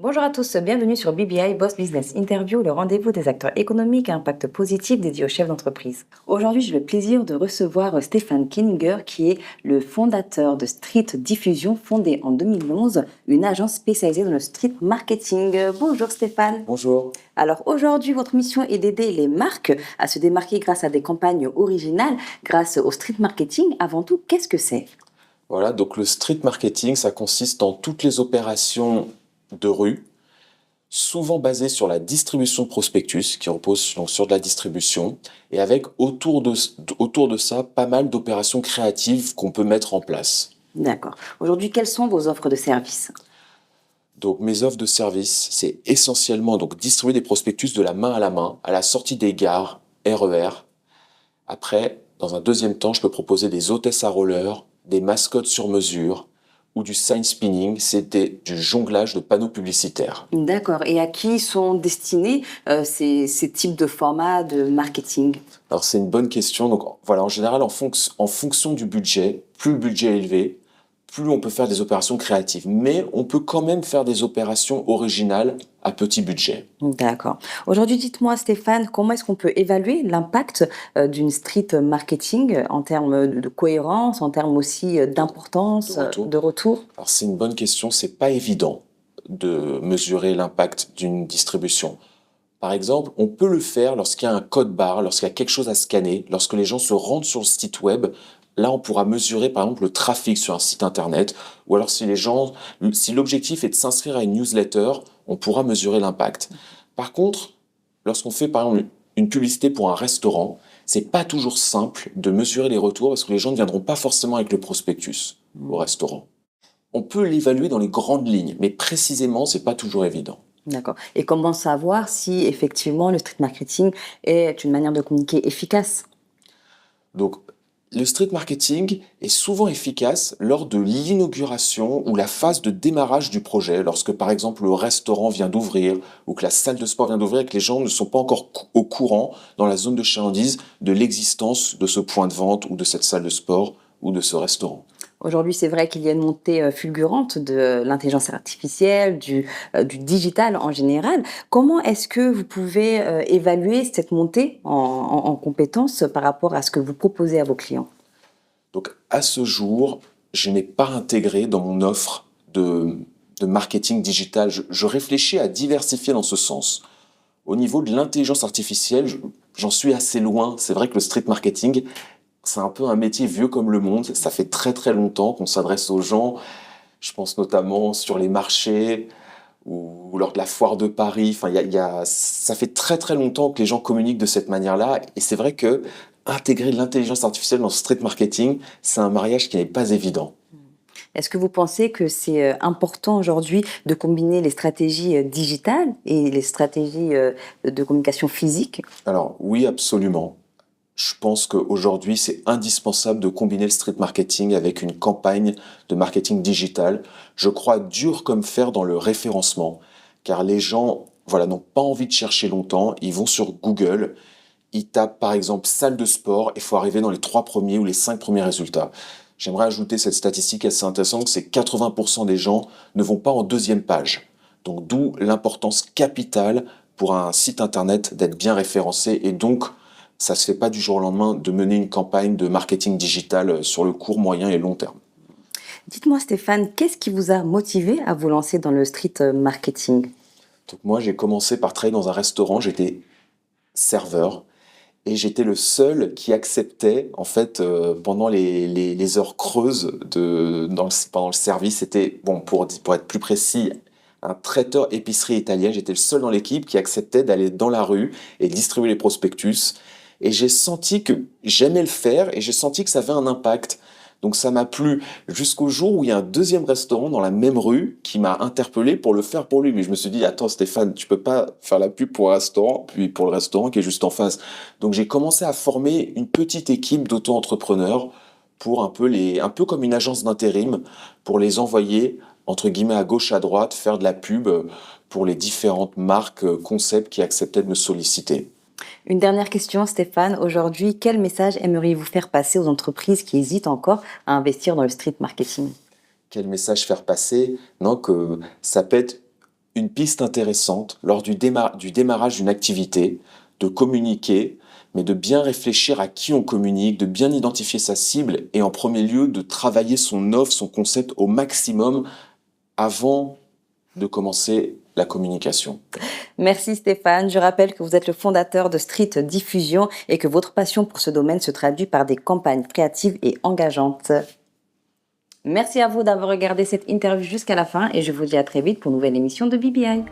Bonjour à tous, bienvenue sur BBI Boss Business Interview, le rendez-vous des acteurs économiques à impact positif dédié aux chefs d'entreprise. Aujourd'hui, j'ai le plaisir de recevoir Stéphane Kenninger, qui est le fondateur de Street Diffusion, fondée en 2011, une agence spécialisée dans le street marketing. Bonjour Stéphane. Bonjour. Alors aujourd'hui, votre mission est d'aider les marques à se démarquer grâce à des campagnes originales, grâce au street marketing. Avant tout, qu'est-ce que c'est ? Voilà, donc le street marketing, ça consiste en toutes les opérations de rue, souvent basées sur la distribution de prospectus, qui repose donc sur de la distribution, et avec autour de ça pas mal d'opérations créatives qu'on peut mettre en place. D'accord. Aujourd'hui, quelles sont vos offres de services ? Donc mes offres de service, c'est essentiellement donc distribuer des prospectus de la main, à la sortie des gares, RER. Après, dans un deuxième temps, je peux proposer des hôtesses à roller, des mascottes sur mesure ou du sign spinning, c'était du jonglage de panneaux publicitaires. D'accord. Et à qui sont destinés ces types de formats de marketing ? Alors c'est une bonne question. Donc voilà, en général, en fonction du budget, plus le budget est élevé, plus on peut faire des opérations créatives. Mais on peut quand même faire des opérations originales à petit budget. D'accord. Aujourd'hui, dites-moi, Stéphane, comment est-ce qu'on peut évaluer l'impact d'une street marketing en termes de cohérence, en termes aussi d'importance, de retour ? Alors c'est une bonne question. C'est pas évident de mesurer l'impact d'une distribution. Par exemple, on peut le faire lorsqu'il y a un code barre, lorsqu'il y a quelque chose à scanner, lorsque les gens se rendent sur le site web. Là, on pourra mesurer, par exemple, le trafic sur un site internet. Ou alors, si l'objectif est de s'inscrire à une newsletter, on pourra mesurer l'impact. Par contre, lorsqu'on fait, par exemple, une publicité pour un restaurant, c'est pas toujours simple de mesurer les retours parce que les gens ne viendront pas forcément avec le prospectus au restaurant. On peut l'évaluer dans les grandes lignes, mais précisément, c'est pas toujours évident. D'accord. Et comment savoir si effectivement le street marketing est une manière de communiquer efficace ? Donc, le street marketing est souvent efficace lors de l'inauguration ou la phase de démarrage du projet, lorsque par exemple le restaurant vient d'ouvrir ou que la salle de sport vient d'ouvrir et que les gens ne sont pas encore au courant dans la zone de chalandise de l'existence de ce point de vente ou de cette salle de sport ou de ce restaurant. Aujourd'hui, c'est vrai qu'il y a une montée fulgurante de l'intelligence artificielle, du digital en général. Comment est-ce que vous pouvez évaluer cette montée en compétences par rapport à ce que vous proposez à vos clients ? Donc à ce jour, je n'ai pas intégré dans mon offre de marketing digital. Je réfléchis à diversifier dans ce sens. Au niveau de l'intelligence artificielle, j'en suis assez loin. C'est vrai que le street marketing, c'est un peu un métier vieux comme le monde. Ça fait très très longtemps qu'on s'adresse aux gens. Je pense notamment sur les marchés ou lors de la foire de Paris. Enfin, ça fait très très longtemps que les gens communiquent de cette manière-là. Et c'est vrai que intégrer l'intelligence artificielle dans le street marketing, c'est un mariage qui n'est pas évident. Est-ce que vous pensez que c'est important aujourd'hui de combiner les stratégies digitales et les stratégies de communication physique ? Alors oui, absolument. Je pense qu'aujourd'hui, c'est indispensable de combiner le street marketing avec une campagne de marketing digital. Je crois dur comme fer dans le référencement, car les gens, voilà, n'ont pas envie de chercher longtemps. Ils vont sur Google, ils tapent par exemple salle de sport, et il faut arriver dans les 3 premiers ou les 5 premiers résultats. J'aimerais ajouter cette statistique assez intéressante, c'est 80% des gens ne vont pas en deuxième page. Donc d'où l'importance capitale pour un site internet d'être bien référencé et donc ça se fait pas du jour au lendemain de mener une campagne de marketing digital sur le court, moyen et long terme. Dites-moi Stéphane, qu'est-ce qui vous a motivé à vous lancer dans le street marketing ? Donc moi, j'ai commencé par travailler dans un restaurant, j'étais serveur et j'étais le seul qui acceptait, en fait, pendant les heures creuses pendant le service, c'était, bon, pour être plus précis, un traiteur épicerie italien, j'étais le seul dans l'équipe qui acceptait d'aller dans la rue et distribuer les prospectus. Et j'ai senti que j'aimais le faire et j'ai senti que ça avait un impact. Donc ça m'a plu jusqu'au jour où il y a un deuxième restaurant dans la même rue qui m'a interpellé pour le faire pour lui. Mais je me suis dit, attends Stéphane, tu peux pas faire la pub pour un restaurant, puis pour le restaurant qui est juste en face. Donc j'ai commencé à former une petite équipe d'auto-entrepreneurs pour un peu comme une agence d'intérim, pour les envoyer, entre guillemets, à gauche, à droite, faire de la pub pour les différentes marques, concepts qui acceptaient de me solliciter. Une dernière question, Stéphane. Aujourd'hui, quel message aimeriez-vous faire passer aux entreprises qui hésitent encore à investir dans le street marketing ? Quel message faire passer? Non, que ça peut être une piste intéressante lors du démarrage d'une activité, de communiquer, mais de bien réfléchir à qui on communique, de bien identifier sa cible et en premier lieu de travailler son offre, son concept au maximum avant de commencer la communication. Merci Stéphane. Je rappelle que vous êtes le fondateur de Street Diffusion et que votre passion pour ce domaine se traduit par des campagnes créatives et engageantes. Merci à vous d'avoir regardé cette interview jusqu'à la fin et je vous dis à très vite pour une nouvelle émission de BBI.